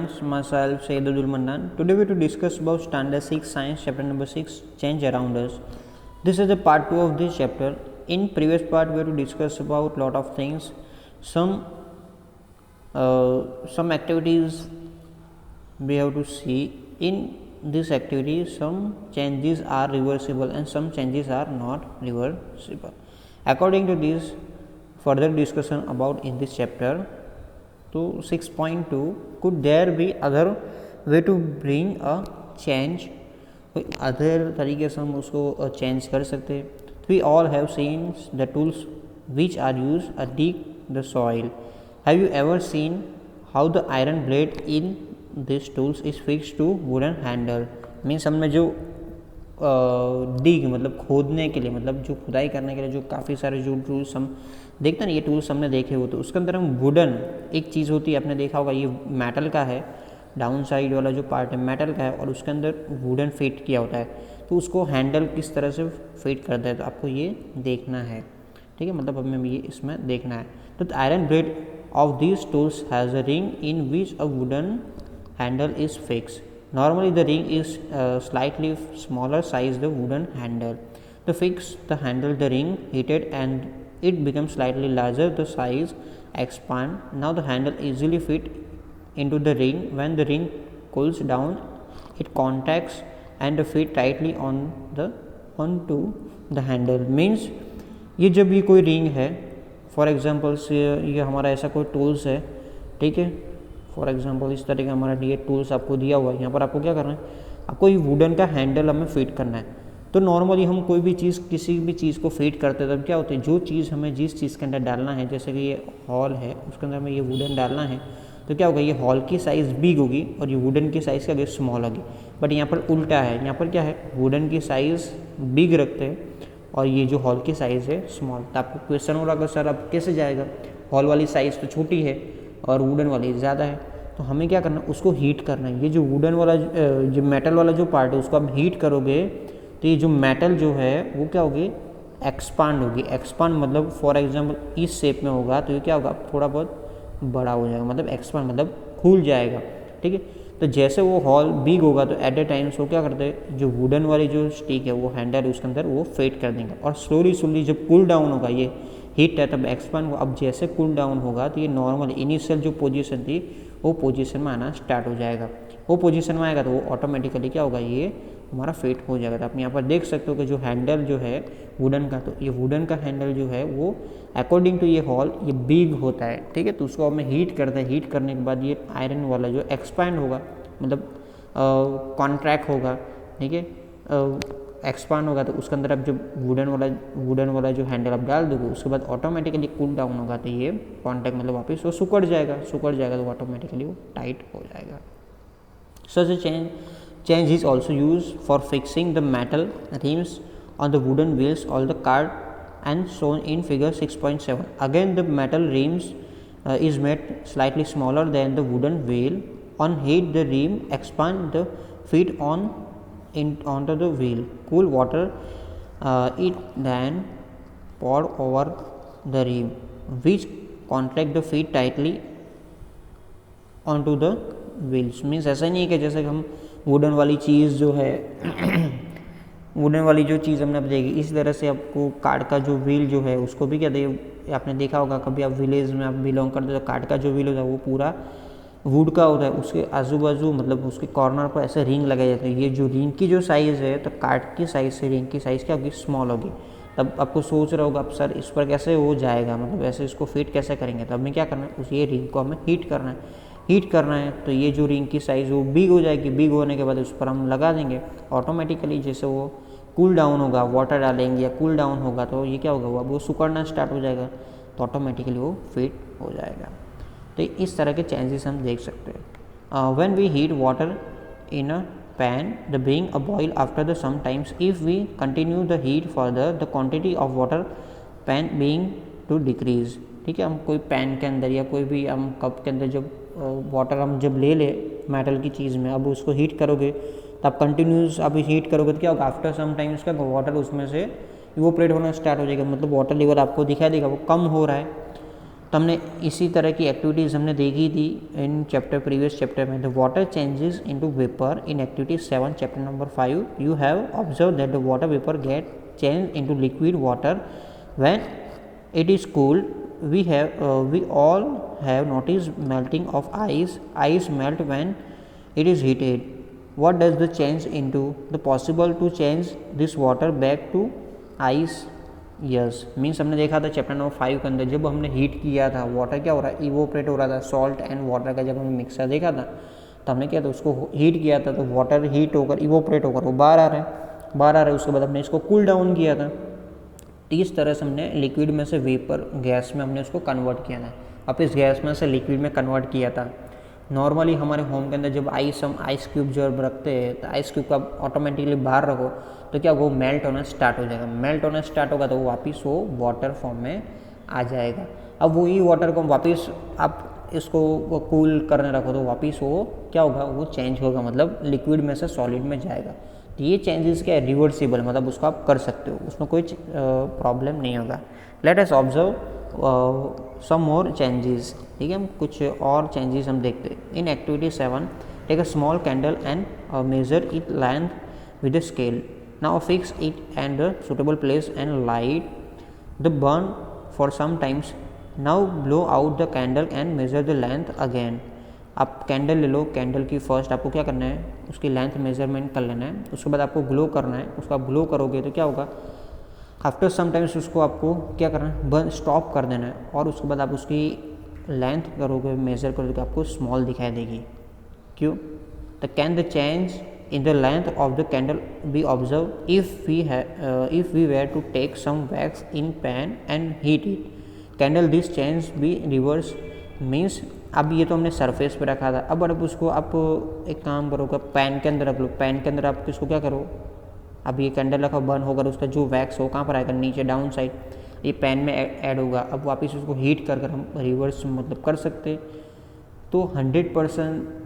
friends, myself Sayyidul Mannan. Today we to discuss about Standard 6 Science chapter number 6 Change Around Us. This is the part 2 of this chapter. In previous part we have to discuss about lot of things. Some activities we have to see. In this activity some changes are reversible and some changes are not reversible. According to this further discussion about in this chapter, तो 6.2 could there be other way to bring a change, कोई other तरीके से हम उसको change कर सकते हैं. We all have seen the tools which are use a dig the soil. Have you ever seen how the iron blade in these tools is fixed to wooden handle? Means हमने जो डिग मतलब खोदने के लिए, मतलब जो खुदाई करने के लिए जो काफ़ी सारे जो टूल्स हम देखते हैं ना, ये टूल्स हमने देखे हो, तो उसके अंदर हम वुडन एक चीज़ होती है, आपने देखा होगा ये मेटल का है, डाउन साइड वाला जो पार्ट है मेटल का है और उसके अंदर वुडन फिट किया होता है. तो उसको हैंडल किस तरह से फिट करता है तो आपको ये देखना है. ठीक है, मतलब हमें ये इसमें देखना है. तो iron blade of these tools has a ring in which a wooden handle is fix. Normally the ring is slightly smaller size the wooden handle. To fix the handle, the ring heated and it becomes slightly larger. The size expand. Now the handle easily fit into the ring. When the ring cools down, it contacts and fit tightly onto the handle. Means ये जब ये कोई ring है, for example से ये हमारा ऐसा कोई टूल्स है, ठीक है, फॉर एग्जांपल इस तरह का हमारा ये टूल्स आपको दिया हुआ है. यहाँ पर आपको क्या करना है, आपको ये वुडन का हैंडल हमें फिट करना है. तो नॉर्मली हम कोई भी चीज़ किसी भी चीज़ को फिट करते हैं तब क्या होता है, जो चीज़ हमें जिस चीज़ के अंदर डालना है, जैसे कि ये हॉल है उसके अंदर हमें ये वुडन डालना है, तो क्या होगा, ये हॉल की साइज़ बिग होगी और ये वुडन की साइज़ क्या होगी, स्मॉल होगी. बट यहाँ पर उल्टा है, यहाँ पर क्या है, वुडन की साइज़ बिग रखते हैं और ये जो हॉल की साइज़ है स्मॉल. तो आपको क्वेश्चन हो रहा है सर अब कैसे जाएगा, हॉल वाली साइज़ तो छोटी है और वुडन वाली ज़्यादा है. तो हमें क्या करना है, उसको हीट करना है. ये जो वुडन वाला जो मेटल वाला जो पार्ट है उसको आप हीट करोगे तो ये जो मेटल जो है वो क्या होगी, एक्सपांड होगी. एक्सपांड मतलब फॉर एग्जांपल इस शेप में होगा तो ये क्या होगा, थोड़ा बहुत बड़ा हो जाएगा, मतलब एक्सपांड मतलब खुल जाएगा. ठीक है, तो जैसे वो हॉल बिग होगा तो एट ए टाइम वो क्या करते हैं, जो वुडन वाली जो स्टिक है वो हैंडल है उसके अंदर वो फिट कर देंगे और स्लोली जब कूल डाउन होगा, ये हीट है तब एक्सपांड होगा. अब जैसे कूल डाउन होगा तो ये नॉर्मल इनिशियल जो पोजीशन थी वो पोजीशन में आना स्टार्ट हो जाएगा. वो पोजीशन में आएगा तो वो ऑटोमेटिकली क्या होगा, ये हमारा फिट हो जाएगा. तो आप यहाँ पर देख सकते हो कि जो हैंडल जो है वुडन का, तो ये वुडन का हैंडल जो है वो अकॉर्डिंग टू ये हॉल ये बिग होता है. ठीक है, तो उसको हमें हीट करते हैं. हीट करने के बाद ये आयरन वाला जो एक्सपैंड होगा, मतलब कॉन्ट्रैक्ट होगा. ठीक है, एक्सपांड होगा तो उसके अंदर आप जब वुडन वाला जो हैंडल आप डाल दोगे उसके बाद ऑटोमेटिकली कूल डाउन होगा तो ये कॉन्टैक्ट मतलब वापस वो सुकड़ जाएगा तो ऑटोमेटिकली वो टाइट हो जाएगा. Such a change is also used for fixing the metal rims on the wooden wheels on the car and shown in figure 6.7. Again the metal rims is made slightly smaller than the wooden wheel. On heat the rim expand the feet onto the wheel. Cool water it then poured over the rim which contract the feet tightly onto the wheels. Means ऐसा नहीं है कि जैसे हम wooden वाली चीज़ जो है wooden वाली जो चीज़ हमने अब देखी इस तरह से आपको कार्ड का जो व्हील जो है उसको भी क्या दे, आपने देखा होगा कभी आप विलेज में आप बिलोंग करते हो तो कार्ड का जो व्हील होता है वो पूरा वुड का होता है. उसके आजू बाजू मतलब उसके कॉर्नर पर ऐसे रिंग लगाए जाते हैं. ये जो रिंग की जो साइज़ है तो कार्ड की साइज़ से रिंग की साइज़ क्या होगी, स्मॉल होगी. तब आपको सोच रहा होगा अब सर इस पर कैसे हो जाएगा, मतलब ऐसे इसको फिट कैसे करेंगे. तब हमें क्या करना है, उस ये रिंग को हमें हीट करना है. तो ये जो रिंग की साइज़ वो बिग हो जाएगी. बिग होने के बाद उस पर हम लगा देंगे ऑटोमेटिकली. जैसे वो कूल डाउन होगा, वाटर डालेंगे या कूल डाउन होगा तो ये क्या होगा, वो सुकड़ना स्टार्ट हो जाएगा तो ऑटोमेटिकली वो फिट हो जाएगा. तो इस तरह के चेंजेस हम देख सकते हैं. When we heat water in a pan the bring a boil after the sometimes if we continue the heat further the quantity of water pan being to decrease. ठीक है, हम कोई पैन के अंदर या कोई भी हम कप के अंदर जब वाटर हम जब ले मेटल की चीज़ में, अब उसको हीट करोगे तो आप कंटिन्यूस अब हीट करोगे तो क्या होगा, आफ्टर सम टाइम उसका वाटर उसमें से इवोपरेट होना स्टार्ट हो जाएगा. मतलब वाटर लेवल आपको दिखाई देगा वो कम हो रहा है. तो हमने इसी तरह की एक्टिविटीज़ हमने देखी थी इन प्रीवियस चैप्टर में। The water changes into vapour in activity 7 chapter number 5। You have observe that the water vapour get change into liquid water when it is cooled. We all have noticed melting of ice melt when it is heated. What does the change into the possible to change this water back to ice? Yes, means हमने देखा था chapter number 5 के अंदर जब हमने heat किया था water क्या हो रहा है, इवोपरेट हो रहा था। सॉल्ट एंड वाटर का जब हमने मिक्सर देखा था तो हमने क्या था, उसको हीट किया था तो वाटर हीट होकर इवोपरेट होकर वो बाहर आ रहा है। उसके बाद हमने इसको कूल डाउन किया था। तो इस तरह से हमने लिक्विड में से वेपर गैस में हमने उसको कन्वर्ट किया था। अब इस गैस में से लिक्विड में कन्वर्ट किया था। नॉर्मली हमारे होम के अंदर जब हम आइस क्यूब जब रखते हैं तो आइस क्यूब का ऑटोमेटिकली बाहर रखो तो क्या वो मेल्ट होना स्टार्ट हो जाएगा। मेल्ट होना स्टार्ट होगा तो वो वापस वो वाटर फॉर्म में आ जाएगा। अब वही वाटर को वापस आप इसको कूल करने रखो तो वापस वो क्या होगा, वो चेंज होगा, मतलब लिक्विड में से सॉलिड में जाएगा। तो ये चेंजेस क्या है, रिवर्सिबल, मतलब उसको आप कर सकते हो, उसमें कोई प्रॉब्लम नहीं होगा। Let us observe some more changes. ठीक है, हम कुछ और चेंजेस हम देखते हैं। In activity 7 take a small candle and measure it length with a scale. Now fix it and the suitable place and light the burn for some times. Now blow out the candle and measure the length again. आप candle ले लो, candle की first आपको क्या करना है, उसकी length measurement कर लेना है। उसके बाद आपको ग्लो करना है। उसको आप ग्लो करोगे तो क्या होगा, आफ्टर सम टाइम्स उसको आपको क्या करना है, बर्न स्टॉप कर देना है। और उसके बाद आप उसकी लेंथ करोगे, मेजर करोगे तो आपको स्मॉल दिखाई देगी। क्यों? The can the change in the length of the candle be observe if we were to take some wax in pan and heat it candle this change be reverse. Means अब ये तो हमने surface पे रखा था। अब उसको आप एक काम करोगे, पैन के अंदर रख लो। पैन के अंदर आप इसको क्या करो, अब ये कैंडल रखा बर्न होगा, उसका जो वैक्स हो कहाँ पर आएगा, नीचे डाउन साइड, ये पैन में ऐड होगा। अब वापस उसको हीट कर हम रिवर्स मतलब कर सकते। तो 100%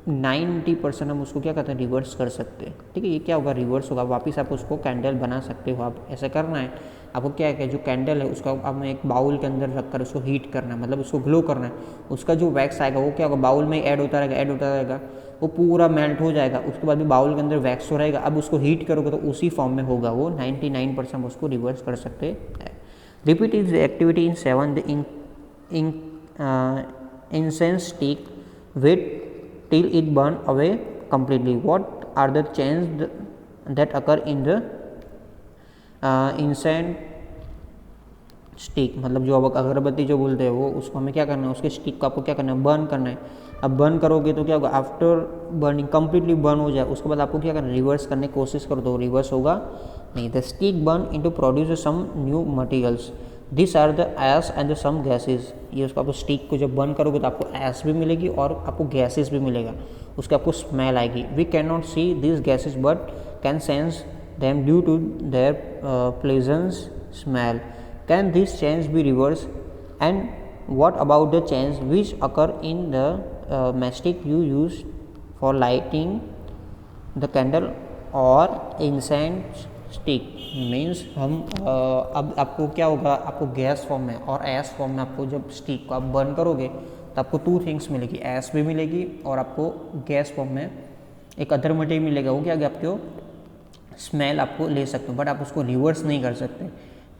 90% हम उसको क्या कहते हैं, रिवर्स कर सकते हैं। ठीक है, ये क्या होगा, रिवर्स होगा। वापस आप उसको कैंडल बना सकते हो। आप ऐसा करना है, आपको क्या है कि जो कैंडल है उसका आपने एक बाउल के अंदर रखकर उसको हीट करना है, मतलब उसको ग्लो करना है। उसका जो वैक्स आएगा वो क्या होगा, बाउल में ऐड होता रहेगा, वो पूरा मेल्ट हो जाएगा। उसके बाद भी बाउल के अंदर वैक्स हो रहेगा। अब उसको हीट करोगे तो उसी फॉर्म में होगा वो। 99% उसको रिवर्स कर सकते हैं। Repeat is activity in 7 incense stick with till it burn away completely. What are the changes that occur in the incense stick? मतलब जो अब अगरबत्ती जो बोलते हैं वो, उसको हमें क्या करना है, उसके स्टिक को आपको क्या करना है, बर्न करना है। अब बर्न करोगे तो क्या होगा, आफ्टर बर्निंग कम्प्लीटली बर्न हो जाए उसके बाद आपको क्या करना है, रिवर्स करने की कोशिश करो तो रिवर्स होगा नहीं। The stick burn into produce some new materials. This are the ash and the some gases. ये उसको आपको स्टिक को जब बर्न करोगे तो आपको एस भी मिलेगी और आपको गैसेज भी मिलेगा, उसकी आपको स्मेल आएगी। We can not see this gases but can sense them due to their pleasant smell. Can this change be reverse and what about the change which occur in the matchstick you use for lighting the candle or incense stick? Means हम अब आपको क्या होगा, आपको gas form में और S form में आपको जब स्टिक को आप बर्न करोगे तो आपको 2 थिंग्स मिलेगी, एस भी मिलेगी और आपको गैस फॉर्म में एक अदर मटेरियल मिलेगा। वो क्या होगा, आपको स्मेल आपको ले सकते हो बट आप उसको रिवर्स नहीं कर सकते।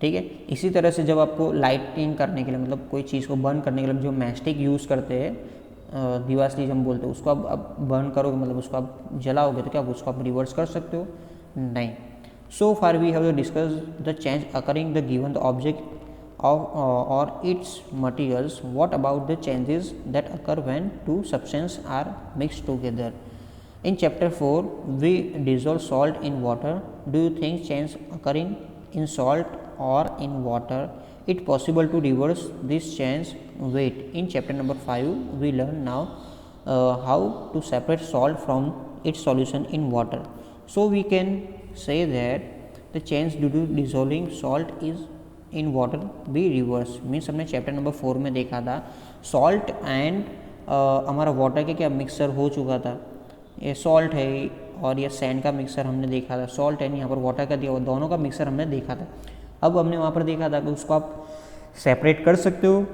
ठीक है, इसी तरह से जब आपको लाइटिंग करने के लिए, मतलब कोई चीज़ को बर्न करने के लिए जो मैचस्टिक यूज़ करते हैं, दिवासली हम बोलते हैं, उसको आप बर्न करोगे, मतलब उसको आप जलाओगे तो क्या उसको आप रिवर्स कर सकते हो, नहीं। So far we have discuss the change occurring the given the object of और its materials. What about the changes that occur when 2 substance are mixed together? In chapter 4 we dissolve salt in water. Do you think change occurring in salt or in water it possible to reverse this change? Wait, in chapter number 5 we learn now how to separate salt from its solution in water. So we can say that the change due to dissolving salt is in water be reversed. Means हमने chapter number 4 में देखा था salt and हमारा water के क्या mixer हो चुका था, ये सॉल्ट है और ये सैंड का मिक्सर हमने देखा था, सॉल्ट एंड यहाँ पर वाटर का दिया हुआ, दोनों का मिक्सर हमने देखा था। अब हमने वहाँ पर देखा था कि उसको आप सेपरेट कर सकते हो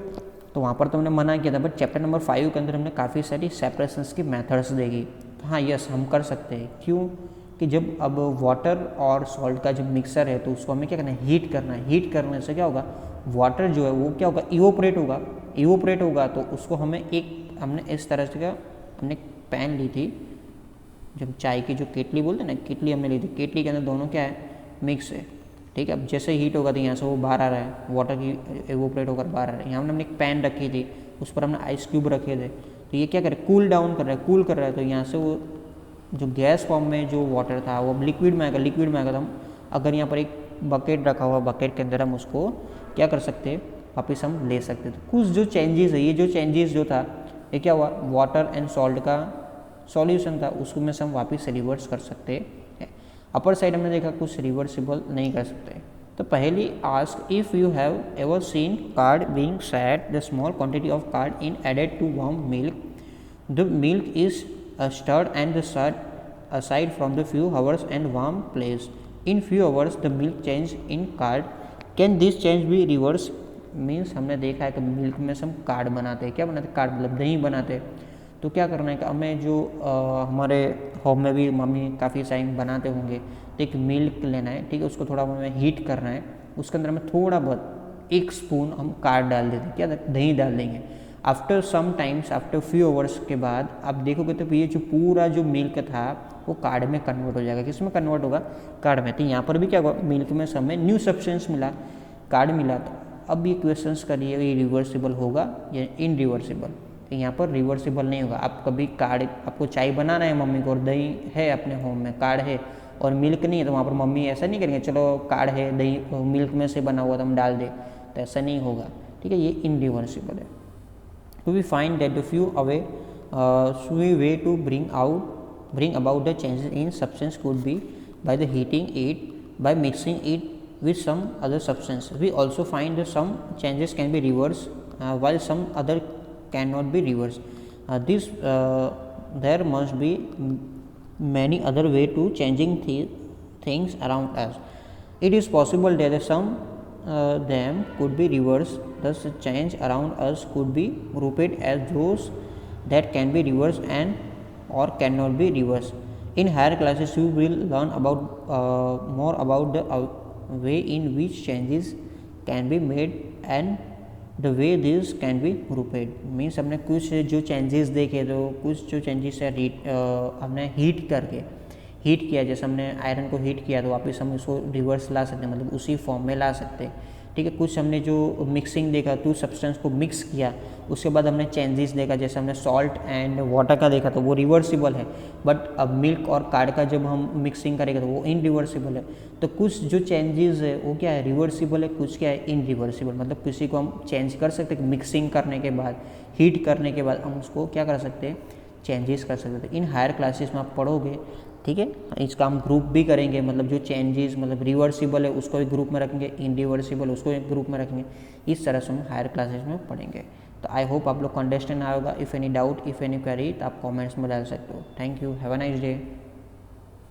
तो वहाँ पर तो हमने मना किया था, बट चैप्टर नंबर 5 के अंदर हमने काफ़ी सारी सेपरेशंस की मेथड्स देखी। तो हाँ यस हम कर सकते हैं। क्यों कि जब अब वाटर और सॉल्ट का जब मिक्सर है तो उसको हमें क्या करना है, हीट करना है। हीट करने से क्या होगा, वाटर जो है वो क्या होगा, इवोपरेट होगा। इवोपरेट होगा तो उसको हमें हमने इस तरह से हमने पैन ली थी, जब चाय की जो केटली बोलते हैं ना, केटली हमने ली थी, केटली के अंदर दोनों क्या है, मिक्स है। ठीक है, अब जैसे हीट होगा तो यहाँ से वो बाहर आ रहा है, वाटर की इवोपरेट होकर बाहर आ रहा है। यहाँ हमने एक पैन रखी थी, उस पर हमने आइस क्यूब रखे थे, तो ये क्या करे, कूल डाउन कर रहा है, कूल कर रहा है। तो यहाँ से वो जो गैस फॉर्म में जो वाटर था वो लिक्विड में आएगा, लिक्विड में आएगा। तो हम अगर यहाँ पर एक बकेट रखा हुआ, बकेट के अंदर हम उसको क्या कर सकते हैं, वापस हम ले सकते। तो कुछ जो चेंजेस है, ये जो चेंजेस जो था ये क्या हुआ, वाटर एंड सॉल्ट का सॉल्यूशन था, उसको में से हम वापस रिवर्स कर सकते हैं। अपर साइड हमने देखा कुछ रिवर्सिबल नहीं कर सकते। तो पहली ask, if you have ever seen curd being set the small quantity of curd in added to warm milk, the milk is stirred and the set aside from the few hours and warm place. In few hours the milk change in curd. Can this change be reversed? Means हमने देखा है कि milk में से हम card बनाते हैं। क्या बनाते हैं, कार्ड मतलब दही बनाते हैं। तो क्या करना है कि हमें जो हमारे होम में भी मम्मी काफ़ी टाइम बनाते होंगे, तो एक मिल्क लेना है, ठीक है, उसको थोड़ा हमें हीट करना है, उसके अंदर हमें थोड़ा बहुत 1 स्पून हम कार्ड डाल देते हैं, क्या दही डाल देंगे। After some times, after few hours के बाद आप देखोगे तो ये जो पूरा जो मिल्क था वो कार्ड में कन्वर्ट हो जाएगा। किस में कन्वर्ट होगा, कार्ड में। तो यहाँ पर भी क्या होगा, मिल्क में हमें न्यू सब्सटेंस मिला, कार्ड मिला। तो अब ये क्वेश्चंस करिए, ये रिवर्सिबल होगा या इनरिवर्सिबल। तो यहाँ पर रिवर्सिबल नहीं होगा। आप कभी कार्ड, आपको चाय बनाना है मम्मी को और दही है अपने होम में, कार्ड है और मिल्क नहीं है, तो वहाँ पर मम्मी ऐसा नहीं करेंगे चलो कार्ड है दही मिल्क में से बना हुआ तो हम डाल दें, तो ऐसा नहीं होगा। ठीक है, ये इनरिवर्सिबल है। तो we find that the few way to bring about the changes in substance could be by the heating it, by mixing it with some other substance. We also find that some changes can be reversed while some other cannot be reversed. There must be many other way to changing things around us. It is possible that some them could be reversed, thus change around us could be grouped as those that can be reversed and or cannot be reversed. In higher classes you will learn about more about the way in which changes can be made and the way these can be grouped. Means हमने कुछ जो changes देखे, तो कुछ जो changes है हमने heat करके हीट किया, जैसे हमने आयरन को हीट किया तो वापस हम इसको रिवर्स ला सकते हैं, मतलब उसी फॉर्म में ला सकते हैं। ठीक है, कुछ हमने जो मिक्सिंग देखा, टू सब्सटेंस को मिक्स किया, उसके बाद हमने चेंजेस देखा, जैसे हमने सॉल्ट एंड वाटर का देखा तो वो रिवर्सिबल है, बट अब मिल्क और कार्ड का जब हम मिक्सिंग करेंगे तो वो इनरिवर्सिबल है। तो कुछ जो चेंजेस है वो क्या है, रिवर्सिबल है, कुछ क्या है, इनरिवर्सिबल। मतलब किसी को हम चेंज कर सकते हैं, मिक्सिंग करने के बाद, हीट करने के बाद हम उसको क्या कर सकते हैं, चेंजेस कर सकते हैं। इन हायर क्लासेस में आप पढ़ोगे, ठीक है, इसका हम ग्रुप भी करेंगे, मतलब जो चेंजेस मतलब रिवर्सिबल है उसको एक ग्रुप में रखेंगे, इनरिवर्सिबल उसको एक ग्रुप में रखेंगे। इस तरह से हम हायर क्लासेस में पढ़ेंगे। तो आई होप आप लोग को अंडरस्टैंड आएगा। If any doubt, if any query तो आप कमेंट्स में डाल सकते हो। Thank you, have a nice day.